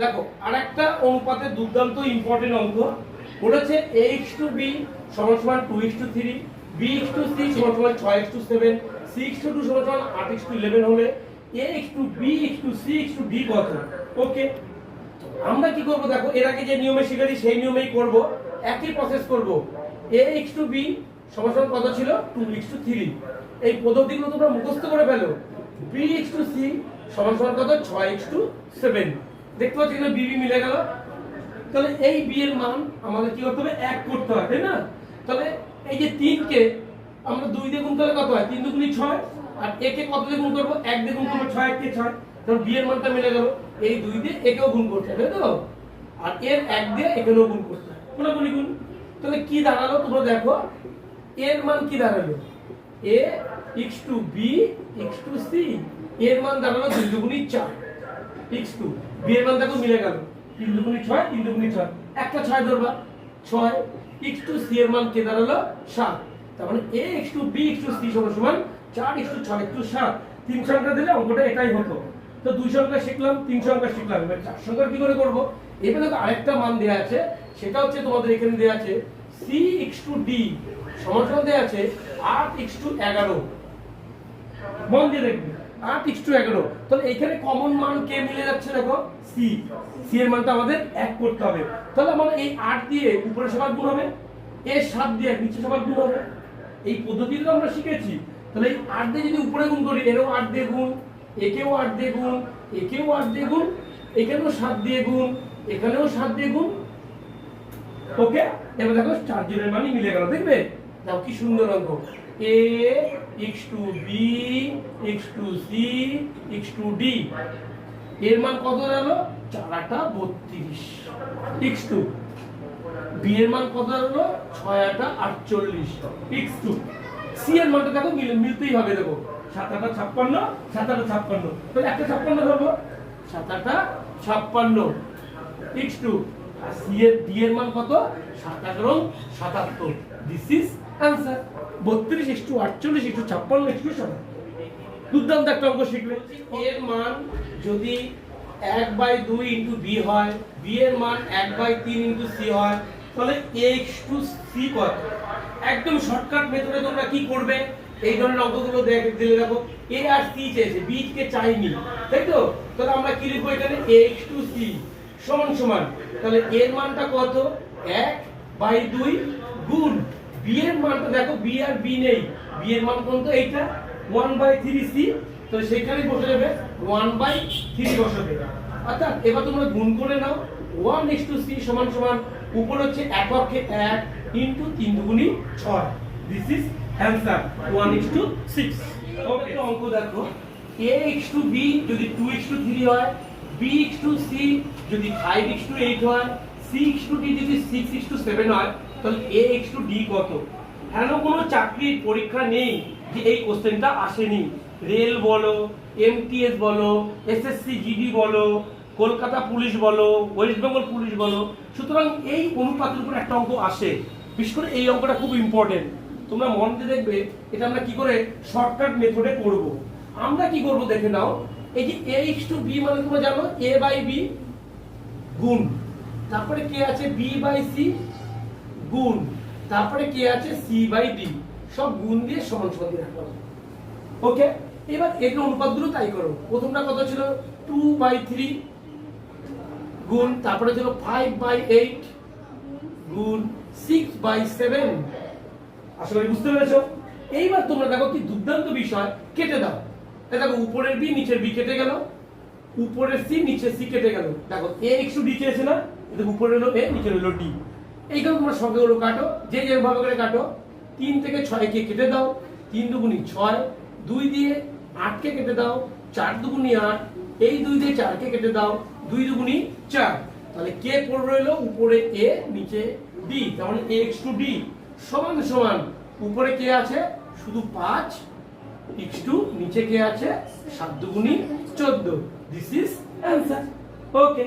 দেখো আরেকটা অনুপাতের দুর্দান্ত ইম্পর্টেন্ট অঙ্ক, ওটা হচ্ছে ax/b সমান 2:3, bx/c সমান 6:7, c/2 সমান 8:11 হলে ax/b c/d কত? ওকে, আমরা কি করব দেখো, এর আগে যে নিয়মে শিখেছি সেই নিয়মেই করব, একই প্রসেস করব। ax/b সমান কত ছিল? 2:3। এই পদ্ধতিগুলো তোমরা মুখস্থ করে ফেলো। bx/c সমান কত? 6:7। দেখতে পাচ্ছ এখানে বিবি মিলে গেল। তাহলে এই বি এর মান আমাদের কি করতে হবে? 1 করতে হবে, তাই না? তাহলে এই যে 3 কে আমরা 2 দিয়ে গুণ করলে কত হয়? 3 দুগুণে 6। আর এ কে কত দিয়ে গুণ করব? 1 দিয়ে গুণ করব, 6 কে 6। তাহলে বি এর মানটা মিলে গেল। এই 2 দিয়ে একেও গুণ করতে হবে, তাই তো? আর এর 1 দিয়ে এখানেও গুণ করতে হবে, কোনাকুনি গুণ। তাহলে কি দাঁড়ালো তোমরা দেখো, এর মান কি দাঁড়ালো? a x/b x/c, এর মান দাঁড়ালো 2 দুগুণে 4 x2, b এর মান দেখো মিলে গেল, 3 দুগুণে 6 3 দুগুণে 6, একটা 6 ধরবা 6, x2 c এর মান কে দাঁড়ালো 7। তার মানে a x2b x2c সমান 4 x2 6 x2 7। তিন সংখ্যা দিলে অঙ্কটা এটাই হতো। তো দুই সংখ্যা শিখলাম, তিন সংখ্যা শিখলাম, এবার চার সংখ্যা কি করে করব? এখানে তো আরেকটা মান দেয়া আছে, সেটা হচ্ছে তোমাদের এখানে দেয়া আছে c x2d সমান দেয়া আছে 8 x2 11। মন দিয়ে দেখবে 8 x2 11। তাহলে এখানে কমন মান কে মিলে যাচ্ছে দেখো? c। c এর মানটা আমাদের 1 করতে হবে। তাহলে আমাদের এই 8 দিয়ে উপরে সবার গুণ হবে, এর 7 দিয়ে নিচে সবার গুণ হবে। এই পদ্ধতিটা আমরা শিখেছি। তাহলে এই 8 দিয়ে যদি উপরে গুণ করি, এরও 8 দিয়ে গুণ, একেও 8 দিয়ে গুণ, একেও 8 দিয়ে গুণ, এখানেও 7 দিয়ে গুণ, এখানেও 7 দিয়ে গুণ। ওকে, এবার দেখো চার জনের মানই মিলে গেল, দেখবে? দাও কি সুন্দর অঙ্ক। a x2b x2c x2d এর মান কত দাঁড়ালো? 4 8 32 x2। b এর মান কত দাঁড়ালো? 6 8 48 x2। c এর মানটা দেখো মিলতেই হবে, দেখো 7 8 56 7 8 56। তাহলে একটা 56 ধরবো, 7 8 56 x2। আর c এর d এর মান কত? 7 8 77। This is answer. 32 x2 48 x2 56 x2 7। দুর্দান্ত একটা অঙ্ক শিখবে। এর মান যদি 1/2 * b হয়, b এর মান 1/3 * c হয়, তাহলে ax/c কত? একদম শর্টকাট মেথডে তোমরা কি করবে? এই ধরনের অঙ্কগুলো দিলে দেখো a আর c চেয়েছে, b কে চাইনি, তাই তো? তাহলে আমরা কি লিখব এখানে? ax/c সমান তাহলে এর মানটা কত? 1/2 গুণ b এর মানটা দেখো, b আর b নেই, b এর মান কোনটা? এইটা 1/3c। তাহলে সেখানেই বসে যাবে 1/3 বসাবে। অর্থাৎ এবার তোমরা গুণ করে নাও, 1:c সমান উপর হচ্ছে এককে 1 ইনটু 3 দুগুণী 6। This is answer 1:6। ওকে, একটা অঙ্ক দেখো, ax/b যদি 2:3 হয়, bx/c যদি 5:8 হয়, c/d যদি 6:7 হয়, তাহলে ax/d কত? কেন কোনো চাকরির পরীক্ষা নেই যে এই কোশ্চেনটা আসেনি। রেল বলো, এমটিএস বলো, এসএসসি জিডি বলো, কলকাতা পুলিশ বলো, ওয়েস্ট বেঙ্গল পুলিশ বলো, সুতরাং এই অনুপাতের উপর একটা অঙ্ক আসে। বিশেষ করে এই অঙ্কটা খুব ইম্পর্টেন্ট, তোমরা মন দিয়ে দেখবে। এটা আমরা কি করে শর্টকাট মেথডে করব। আমরা কি করব দেখে নাও। এই যে ax/b মানে তোমরা জানো a/b গুণ, তারপরে কে আছে b/c গুণ, তারপরে কে আছে c/d, সব গুণ দিয়ে সমান দিয়ে রাখলাম। ওকে, এবার এর অনুপাতগুলো তাই করো। প্রথমটা কত ছিল? 2/3 গুণ, তারপরে ছিল 5/8 গুণ 6/7। আসলে বুঝতে পেরেছো? এইবার তোমরা দেখো কি দুর্দান্ত বিষয়, কেটে দাও। দেখো উপরের বি নিচের বি কেটে গেল, উপরের সি নিচের সি কেটে গেল। দেখো ax/d চেয়েছে না, এটা উপরে হলো a নিচে হলো d। এইখানে তোমরা সংখ্যাগুলো কাটো, যে যেভাবে করে কাটো। 3 থেকে 6 কে কেটে দাও, 3 দুগুণী 6, 2 দিয়ে 8 কে কেটে দাও, 4 দুগুণী 8, এই 2 দিয়ে 4 কে কেটে দাও, 2 দুগুণী 4। তাহলে কে পড়ে রইলো? উপরে a নিচে d। তার মানে ax/d সমান উপরে কে আছে? শুধু 5 x2, নিচে কে আছে? 7 দুগুণী 14। This is answer. ওকে।